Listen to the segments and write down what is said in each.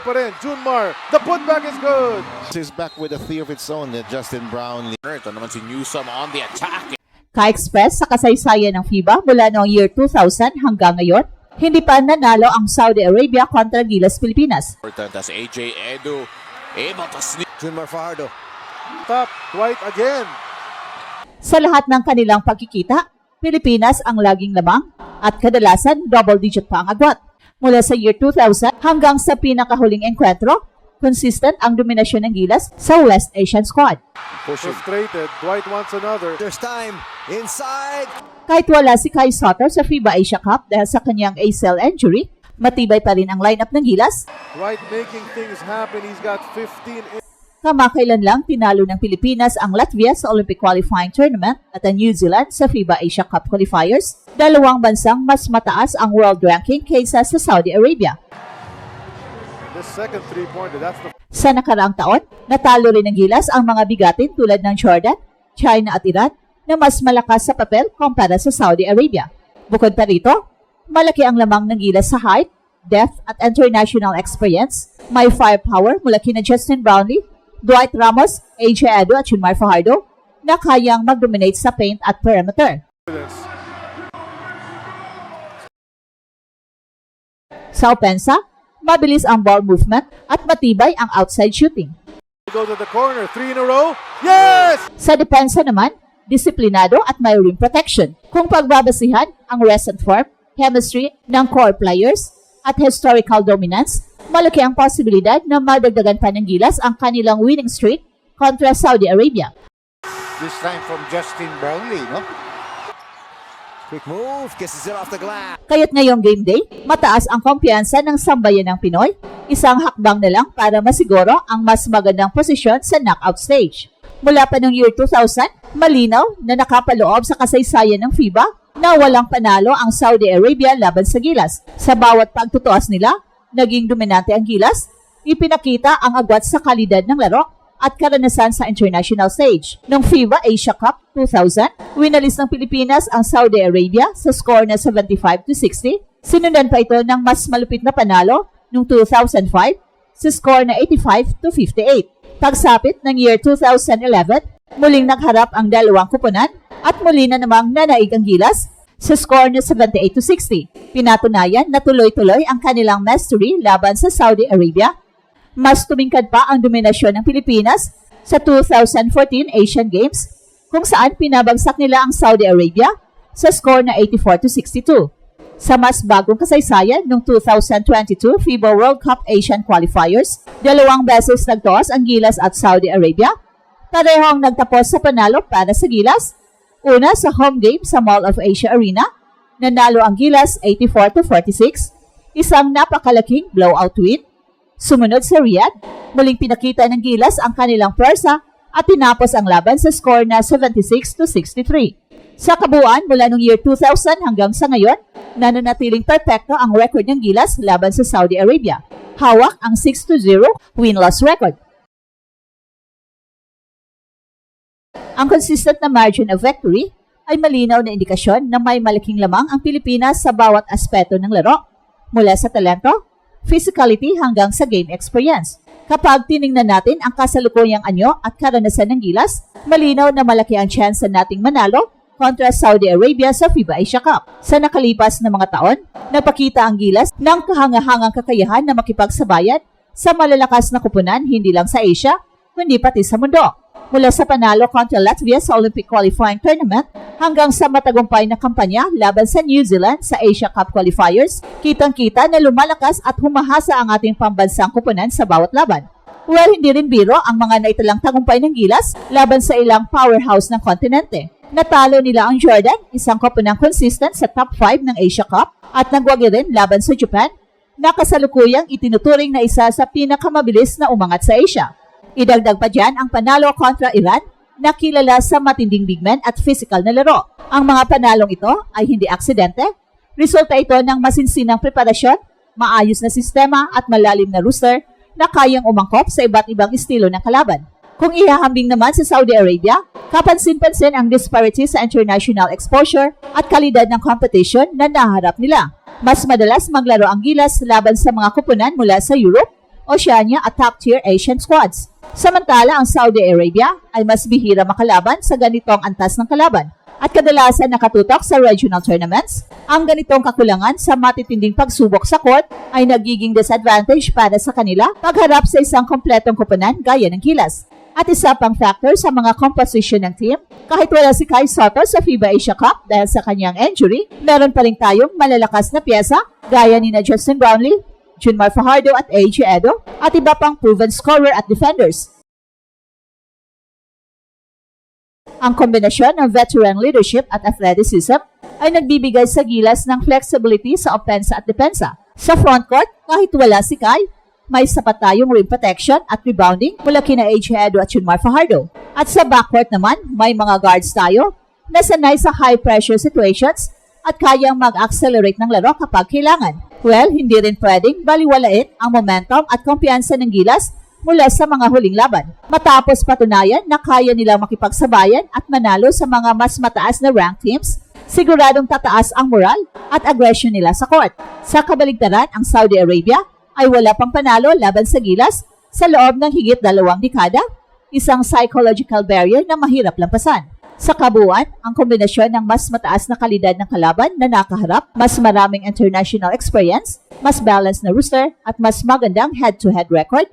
pa rin, Junmar, the putback is good. Is back with a theory of its own. Justin Brownlee. Ito naman si Newsome on the attack. Ka-express sa kasaysayan ng FIBA mula noong year 2000 hanggang ngayon, hindi pa nanalo ang Saudi Arabia kontra Gilas Pilipinas. Important as AJ Edu able to sneak. Junmar Fajardo. Top, Dwight again. Sa lahat ng kanilang pagkikita, Pilipinas ang laging lamang at kadalasan double-digit pa ang agwat. Mula sa year 2000 hanggang sa pinakahuling enkwentro, consistent ang dominasyon ng Gilas sa West Asian squad. Frustrated, Dwight wants another. There's time. Inside. Kahit wala si Kai Soto sa FIBA Asia Cup dahil sa kanyang ACL injury, matibay pa rin ang lineup ng Gilas. Dwight making things happen. He's got 15. Kamakailan lang tinalo ng Pilipinas ang Latvia sa Olympic Qualifying Tournament at ang New Zealand sa FIBA Asia Cup qualifiers. Dalawang bansang mas mataas ang world ranking kaysa sa Saudi Arabia. This second three-pointer, that's the Sa nakaraang taon, natalo rin ng Gilas ang mga bigatin tulad ng Jordan, China at Iran na mas malakas sa papel kumpara sa Saudi Arabia. Bukod pa rito, malaki ang lamang ng Gilas sa height, depth at international experience. May firepower mula kina Justin Brownlee, Dwight Ramos, AJ Edu at Junmar Fajardo na kayang mag-dominate sa paint at perimeter. confidence. Sa opensa, mabilis ang ball movement at matibay ang outside shooting. Go to the corner, 3 in a row. Yes! Sa depensa naman, disiplinado at may rim protection. Kung pagbabasihan ang recent form, chemistry ng core players at historical dominance, malaki ang posibilidad na madagdagan pa ng Gilas ang kanilang winning streak kontra Saudi Arabia. This time from Justin Brownlee, no? Quick move. Kisses it off the glass. Kaya't ngayong game day, mataas ang kumpiyansa ng sambayan ng Pinoy, isang hakbang na lang para masiguro ang mas magandang posisyon sa knockout stage. Mula pa noong year 2000, malinaw na nakapaloob sa kasaysayan ng FIBA na walang panalo ang Saudi Arabia laban sa Gilas. Sa bawat pagtutuas nila, naging dominante ang Gilas, ipinakita ang agwat sa kalidad ng laro at karanasan sa international stage. Noong FIBA Asia Cup 2000, winalis ng Pilipinas ang Saudi Arabia sa score na 75-60. Sinundan pa ito ng mas malupit na panalo noong 2005 sa score na 85-58. Pagsapit ng year 2011, muling nagharap ang dalawang kupunan at muli na namang nanaig ang Gilas sa score na 78-60. Pinatunayan na tuloy-tuloy ang kanilang mastery laban sa Saudi Arabia. Mas tumingkad pa ang dominasyon ng Pilipinas sa 2014 Asian Games kung saan pinabagsak nila ang Saudi Arabia sa score na 84-62. Sa mas bagong kasaysayan noong 2022 FIBA World Cup Asian Qualifiers, dalawang beses nagtoos ang Gilas at Saudi Arabia. Parehong nagtapos sa panalo para sa Gilas. Una sa home game sa Mall of Asia Arena, nanalo ang Gilas 84-46, isang napakalaking blowout win. Sumunod sa Riyadh, muling pinakita ng Gilas ang kanilang pwersa at tinapos ang laban sa score na 76-63. Sa kabuuan mula noong year 2000 hanggang sa ngayon, nananatiling perpekto ang record ng Gilas laban sa Saudi Arabia. Hawak ang 6-0 win-loss record. Ang consistent na margin of victory ay malinaw na indikasyon na may malaking lamang ang Pilipinas sa bawat aspeto ng laro, mula sa talento, physicality hanggang sa game experience. Kapag tiningnan natin ang kasalukuyang anyo at karanasan ng Gilas, malinaw na malaki ang chance nating manalo kontra Saudi Arabia sa FIBA Asia Cup. Sa nakalipas na mga taon, napakita ang Gilas ng kahangahangang kakayahan na makipagsabayan sa malalakas na kupunan hindi lang sa Asia, kundi pati sa mundo. Mula sa panalo kontra Latvia sa Olympic Qualifying Tournament hanggang sa matagumpay na kampanya laban sa New Zealand sa Asia Cup qualifiers, kitang-kita na lumalakas at humahasa ang ating pambansang kupunan sa bawat laban. Well, hindi rin biro ang mga naitalang tagumpay ng Gilas laban sa ilang powerhouse ng kontinente. Natalo nila ang Jordan, isang kupunang consistent sa top 5 ng Asia Cup, at nagwagi rin laban sa Japan, na kasalukuyang itinuturing na isa sa pinakamabilis na umangat sa Asia. Idagdag pa dyan ang panalo kontra Iran na kilala sa matinding bigmen at physical na laro. Ang mga panalong ito ay hindi aksidente. Resulta ito ng masinsinang preparasyon, maayos na sistema at malalim na roster na kayang umangkop sa iba't ibang estilo ng kalaban. Kung ihahambing naman sa Saudi Arabia, kapansin-pansin ang disparity sa international exposure at kalidad ng competition na naharap nila. Mas madalas maglaro ang Gilas laban sa mga kupunan mula sa Europe, Oceania at top-tier Asian squads. Samantala, ang Saudi Arabia ay mas bihira makalaban sa ganitong antas ng kalaban at kadalasan nakatutok sa regional tournaments. Ang ganitong kakulangan sa matitinding pagsubok sa court ay nagiging disadvantage para sa kanila pagharap sa isang kompletong koponan gaya ng Gilas. At isa pang factor sa mga composition ng team, kahit wala si Kai Sotto sa FIBA Asia Cup dahil sa kanyang injury, meron pa rin tayong malalakas na pyesa gaya ni na Justin Brownlee, Junmar Fajardo at AJ Edo at iba pang proven scorer at defenders. Ang kombinasyon ng veteran leadership at athleticism ay nagbibigay sa Gilas ng flexibility sa opensa at depensa. Sa frontcourt, kahit wala si Kai, may sapat tayong rim protection at rebounding mula kina AJ Edo at Junmar Fajardo. At sa backcourt naman, may mga guards tayo na sanay sa high-pressure situations at kayang mag-accelerate ng laro kapag kailangan. Well, hindi rin pwedeng baliwalain ang momentum at kumpiyansa ng Gilas mula sa mga huling laban. Matapos patunayan na kaya nilang makipagsabayan at manalo sa mga mas mataas na ranked teams, siguradong tataas ang moral at aggression nila sa court. Sa kabaligtaran, ang Saudi Arabia ay wala pang panalo laban sa Gilas sa loob ng higit 2 dekada, isang psychological barrier na mahirap lampasan. Sa kabuuan, ang kombinasyon ng mas mataas na kalidad ng kalaban na nakaharap, mas maraming international experience, mas balanced na roster, at mas magandang head-to-head record,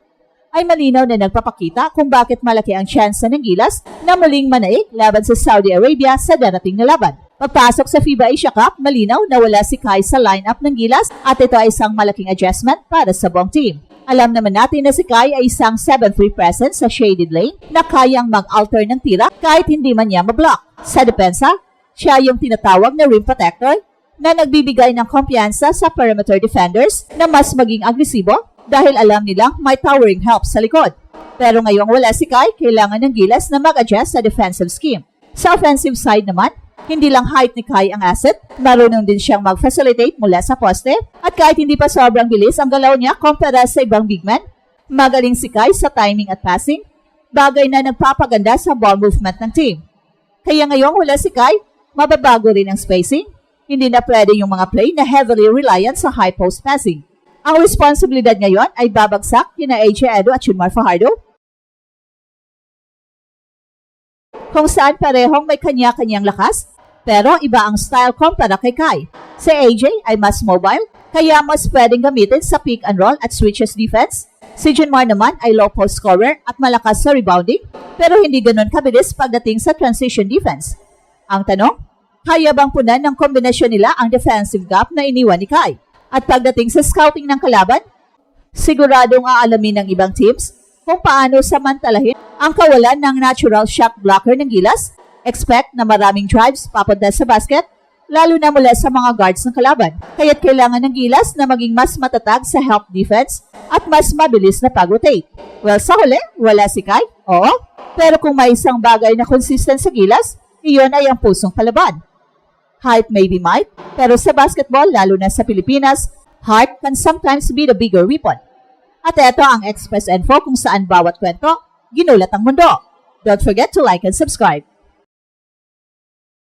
ay malinaw na nagpapakita kung bakit malaki ang tsansa ng Gilas na muling manaig laban sa Saudi Arabia sa darating na laban. Pagpasok sa FIBA Asia Cup, malinaw na wala si Kai sa lineup ng Gilas at ito ay isang malaking adjustment para sa buong team. Alam naman natin na si Kai ay isang 7'3" presence sa shaded lane na kayang mag-alter ng tira kahit hindi man niya mablock. Sa depensa, siya yung tinatawag na rim protector na nagbibigay ng kumpiyansa sa perimeter defenders na mas maging agresibo dahil alam nilang may towering help sa likod. Pero ngayong wala si Kai, kailangan ng Gilas na mag-adjust sa defensive scheme. Sa offensive side naman, hindi lang height ni Kai ang asset, marunong din siyang mag-facilitate mula sa poste at kahit hindi pa sobrang bilis ang galaw niya kumpara sa ibang big men, magaling si Kai sa timing at passing, bagay na nagpapaganda sa ball movement ng team. Kaya ngayong wala si Kai, mababago rin ang spacing, hindi na pwede yung mga play na heavily reliant sa high post passing. Ang responsibilidad ngayon ay babagsak kina AJ Edo at Junmar Fajardo, kung saan parehong may kanya-kanyang lakas, pero iba ang style kumpara kay Kai. Si AJ ay mas mobile, kaya mas pwedeng gamitin sa pick and roll at switches defense. Si Junmar naman ay low post scorer at malakas sa rebounding, pero hindi ganun kabilis pagdating sa transition defense. Ang tanong, kaya bang punan ng kombinasyon nila ang defensive gap na iniwan ni Kai? At pagdating sa scouting ng kalaban, siguradong aalamin ng ibang teams kung paano samantalahin ang kawalan ng natural shot blocker ng Gilas. Expect na maraming drives papunta sa basket, lalo na mula sa mga guards ng kalaban. Kaya't kailangan ng Gilas na maging mas matatag sa help defense at mas mabilis na pag-rotate. Well, sa huli, wala si Kai, oo. Pero kung may isang bagay na consistent sa Gilas, iyon ay ang pusong palaban. Height may be might, pero sa basketball, lalo na sa Pilipinas, heart can sometimes be the bigger weapon. At ito ang Express Info kung saan bawat kwento, ginulat ang mundo. Don't forget to like and subscribe.